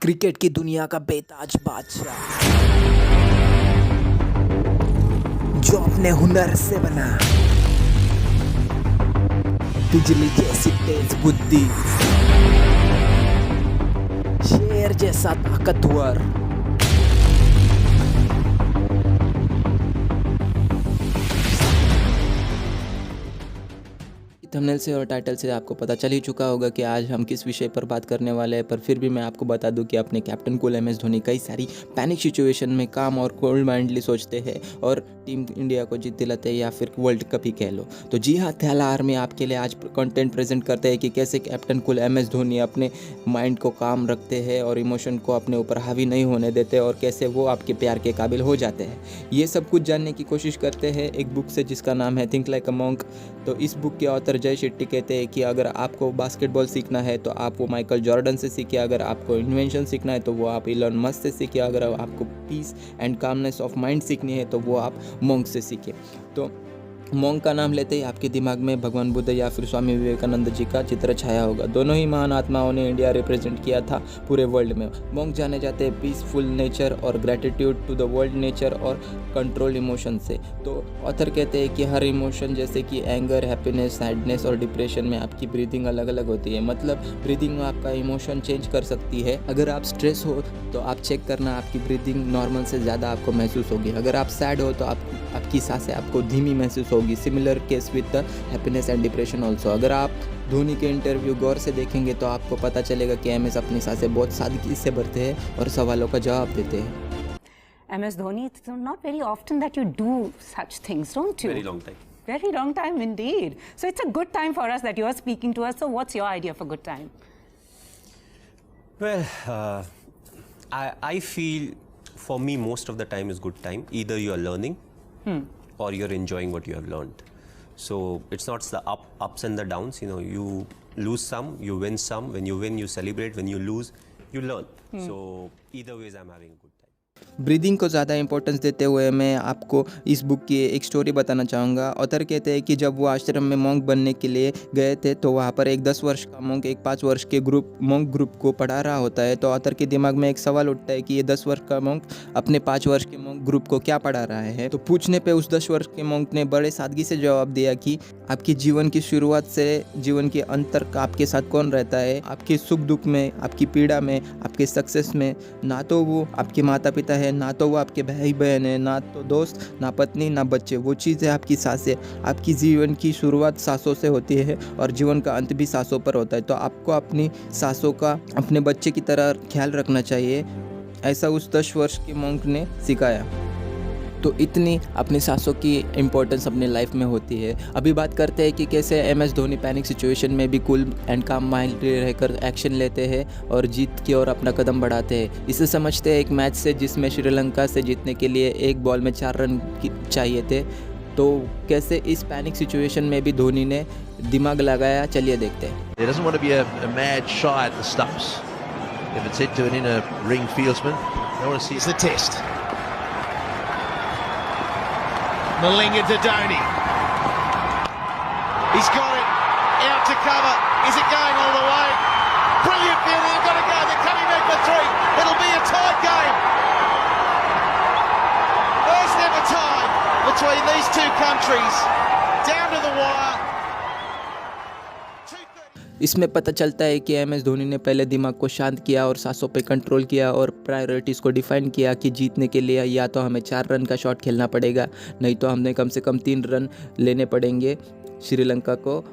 Cricket की दुनिया का बेताज बादशाह जो अपने हुनर से बना, बिजली जैसी तेज बुद्धि, शेर जैसा ताकतवर, थंबनेल से और टाइटल से आपको पता चल ही चुका होगा कि आज हम किस विषय पर बात करने वाले हैं। पर फिर भी मैं आपको बता दूं कि अपने captain cool M S Dhoni कई सारी पैनिक सिचुएशन में काम और कोल्ड माइंडली सोचते हैं और टीम इंडिया को जीत दिलाते हैं या फिर वर्ल्ड कप ही कह लो। तो जी हाँ, थैला आर्मी आपके लिए आज कंटेंट प्रेजेंट करते हैं कि कैसे captain cool M S Dhoni अपने माइंड को काम रखते हैं और इमोशन को अपने ऊपर हावी नहीं होने देते और कैसे वो आपके प्यार के काबिल हो जाते हैं। ये सब कुछ जानने की कोशिश करते हैं एक बुक से जिसका नाम है थिंक लाइक अ मॉन्क। तो इस बुक के ऑथर जय शेट्टी कहते हैं कि अगर आपको बास्केटबॉल सीखना है तो आप वो माइकल जॉर्डन से सीखिए, अगर आपको इन्वेंशन सीखना है तो वो आप इलॉन मस्क से सीखिए, अगर आपको peace and calmness of mind सीखनी है तो वो आप मॉन्क से सीखिए। तो मॉन्क का नाम लेते ही आपके दिमाग में भगवान बुद्ध या फिर स्वामी विवेकानंद जी का चित्र छाया होगा। दोनों ही महान आत्माओं ने इंडिया रिप्रेजेंट किया था पूरे वर्ल्ड में। मॉन्क जाने जाते हैं पीसफुल नेचर और gratitude to the world nature और कंट्रोल इमोशन से। तो ऑथर कहते हैं कि हर इमोशन जैसे कि एंगर, हैप्पीनेस, सैडनेस और डिप्रेशन में आपकी ब्रीदिंग अलग अलग होती है। मतलब ब्रीदिंग में आपका इमोशन चेंज कर सकती है। अगर आप स्ट्रेस हो तो आप चेक करना, आपकी ब्रीदिंग नॉर्मल से ज़्यादा आपको महसूस होगी। अगर आप सैड हो तो आपकी सांसें आपको धीमी महसूस होगी। Similar case with the happiness and depression also. अगर आप धोनी के इंटरव्यू गौर से देखेंगे तो आपको पता चलेगा कि एम एस अपनी सांसें बहुत सादगी से भरते हैं और सवालों का जवाब देते हैं। MS Dhoni, it's not very often that you do such things, don't you? Very long time. Very long time indeed. So it's a good time for us that you are speaking to us. So what's your idea for good time? Well, I feel for me most of the time is good time. Either you are learning or you're enjoying what you have learned. So it's not the ups and the downs. You know, you lose some, you win some. When you win, you celebrate. When you lose, you learn. So either ways, I'm having a good time. Breathing को ज़्यादा importance देते हुए मैं आपको इस book की एक story बताना चाहूँगा। ऑथर कहते हैं कि जब वो आश्रम में मॉन्क बनने के लिए गए थे तो वहाँ पर एक 10 वर्ष का मॉन्क एक 5 वर्ष के मॉन्क ग्रुप को पढ़ा रहा होता है। तो ऑथर के दिमाग में एक सवाल उठता है कि ये 10 वर्ष का मॉन्क अपने 5 वर्ष के मॉन्क ग्रुप को क्या पढ़ा रहा है। तो पूछने पे उस 10 वर्ष के मॉन्क ने बड़े सादगी से जवाब दिया कि आपकी जीवन की शुरुआत से जीवन के अंत तक आपके साथ कौन रहता है, आपके सुख दुख में, आपकी पीड़ा में, आपके सक्सेस में। ना तो वो आपके माता पिता है, ना तो वो आपके भाई बहन है, ना तो दोस्त, ना पत्नी, ना बच्चे। वो चीज़ है आपकी सांसें। आपकी जीवन की शुरुआत सांसों से होती है और जीवन का अंत भी सांसों पर होता है। तो आपको अपनी सांसों का अपने बच्चे की तरह ख्याल रखना चाहिए, ऐसा उस 10 वर्ष के मॉन्क ने सिखाया। तो इतनी अपनी सांसों की इम्पोर्टेंस अपनी लाइफ में होती है। अभी बात करते हैं कि कैसे M S Dhoni panic situation में भी कूल एंड काम माइंड रहकर एक्शन लेते हैं और जीत की ओर अपना कदम बढ़ाते हैं। इसे समझते हैं एक मैच से जिसमें श्रीलंका से जीतने के लिए एक बॉल में 4 रन चाहिए थे। तो कैसे इस पैनिक सिचुएशन में भी धोनी ने दिमाग लगाया, चलिए देखते हैं। There doesn't want to be a mad shy at the stumps. If it's hit to an inner ring fieldsman, they want to see it's the test. Malinga to Dhoni. He's got it out to cover. Is it going all the way? Brilliant fielding. They've got to go. They're coming back for 3. It'll be a tight game. First ever tie between these two countries. Down to the wire. इसमें पता चलता है कि M S Dhoni ने पहले दिमाग को शांत किया और सांसों पे कंट्रोल किया और प्रायोरिटीज़ को डिफाइन किया कि जीतने के लिए या तो हमें 4 रन का शॉट खेलना पड़ेगा, नहीं तो हमें कम से कम 3 रन लेने पड़ेंगे श्रीलंका को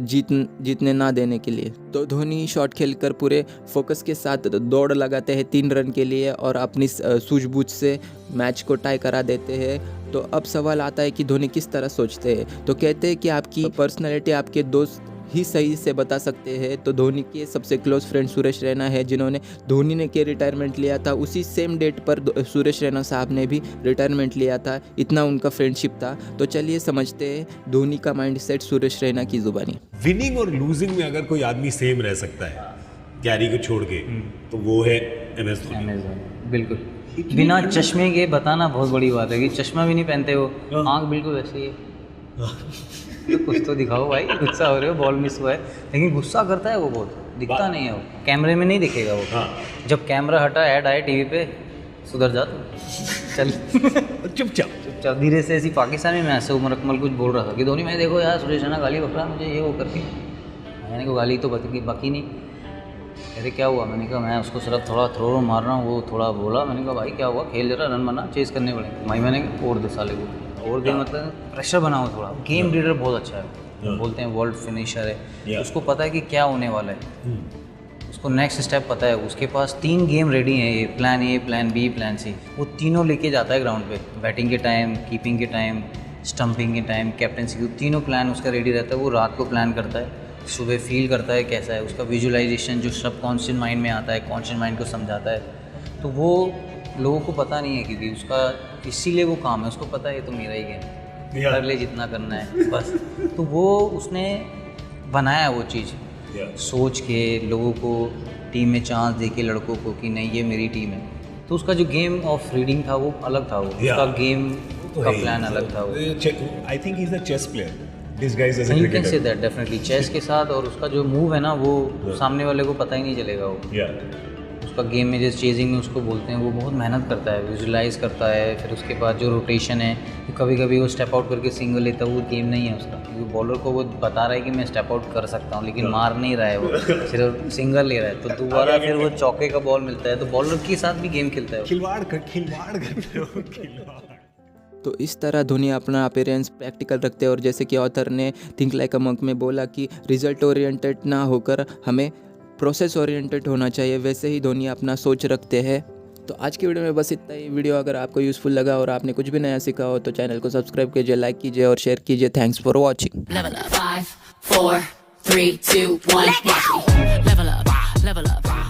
जीतने ना देने के लिए। तो धोनी शॉट खेलकर पूरे फोकस के साथ दौड़ लगाते हैं 3 रन के लिए और अपनी सूझबूझ से मैच को टाई करा देते हैं। तो अब सवाल आता है कि धोनी किस तरह सोचते हैं। तो कहते हैं कि आपकी पर्सनैलिटी आपके दोस्त ही सही से बता सकते हैं। तो धोनी के सबसे क्लोज फ्रेंड सुरेश रैना है, जिन्होंने धोनी ने के रिटायरमेंट लिया था उसी सेम डेट पर सुरेश रैना साहब ने भी रिटायरमेंट लिया था। इतना उनका फ्रेंडशिप था। तो चलिए समझते हैं धोनी का माइंडसेट सुरेश रैना की जुबानी। विनिंग और लूजिंग में अगर कोई आदमी सेम रह सकता है कैरी को छोड़ के, तो वो है एम एस धोनी। बिल्कुल, बिना चश्मे के बताना बहुत बड़ी बात है कि चश्मा भी नहीं पहनते वो, आँख बिल्कुल वैसे ही है। तो कुछ तो दिखाओ भाई, गुस्सा हो रहे हो, बॉल मिस हुआ है, लेकिन गुस्सा करता है वो बहुत। दिखता नहीं है वो, कैमरे में नहीं दिखेगा वो। हाँ। जब कैमरा हटा, ऐड आए टीवी पे, सुधर जा तू, चल चुपचाप। चुपचाप धीरे से। ऐसी पाकिस्तानी में ऐसे उमर अकमल कुछ बोल रहा था कि धोनी भाई देखो यार सुरेश रैना गाली बक रहा मुझे ये वो करके। मैंने कहा गाली तो बाकी नहीं। अरे क्या हुआ? मैंने कहा मैं उसको सिर्फ थोड़ा थ्रो मार रहा हूँ, वो थोड़ा बोला। मैंने कहा भाई क्या हुआ, खेल जरा, रन बना, चेज़ करने पड़ेंगे। भाई मैंने कहा और दे साले को, और दे मतलब प्रेशर बनाओ थोड़ा। गेम रीडर बहुत अच्छा है, बोलते हैं वर्ल्ड फिनिशर है, उसको पता है कि क्या होने वाला है, उसको नेक्स्ट स्टेप पता है। उसके पास 3 गेम रेडी हैं, ये plan A, plan B, plan C, वो तीनों लेके जाता है ग्राउंड पे। बैटिंग के टाइम, कीपिंग के टाइम, स्टंपिंग के टाइम, कैप्टनसी, तीनों प्लान उसका रेडी रहता है। वो रात को प्लान करता है, सुबह फील करता है कैसा है, उसका विजुअलाइजेशन जो सब कॉन्शियस माइंड में आता है, कॉन्शियस माइंड को समझाता है। तो वो लोगों को पता नहीं है क्योंकि उसका इसीलिए वो काम है, उसको पता है ये तो मेरा ही गेम, कर ले जितना करना है बस। तो वो उसने बनाया वो चीज़ सोच के, लोगों को टीम में चांस दे के, लड़कों को कि नहीं ये मेरी टीम है। तो उसका जो गेम ऑफ रीडिंग था वो अलग था, वो उसका गेम का प्लान अलग था। वो I think he is a chess player disguised as a you can say cricketer. That definitely. Chess के साथ, और उसका जो मूव है ना वो सामने वाले को पता ही नहीं चलेगा। वो उसका गेम में जैसे चेजिंग में उसको बोलते हैं, वो बहुत मेहनत करता है, विजुलाइज करता है। फिर उसके बाद जो रोटेशन है, तो कभी कभी वो स्टेप आउट करके सिंगल लेता है, वो गेम नहीं है उसका, क्योंकि बॉलर को वो बता रहा है कि मैं स्टेप आउट कर सकता हूँ, लेकिन मार नहीं रहा है, वो सिर्फ सिंगल ले रहा है। तो दोबारा फिर वो चौके का बॉल मिलता है, तो बॉलर के साथ भी गेम खेलता है। खिलवाड़ करते हो, खिलवाड़। तो इस तरह धोनी अपना अपीयरेंस प्रैक्टिकल रखते हैं, और जैसे कि ऑथर ने थिंक लाइक अ मंक में बोला कि रिजल्ट ओरिएंटेड ना होकर हमें प्रोसेस ओरिएंटेड होना चाहिए, वैसे ही धोनी अपना सोच रखते हैं। तो आज की वीडियो में बस इतना ही। वीडियो अगर आपको यूज़फुल लगा और आपने कुछ भी नया सीखा हो तो चैनल को सब्सक्राइब कीजिए, लाइक कीजिए और शेयर कीजिए। Thanks for watching. 5, 4, 3, 2, 1. Level up.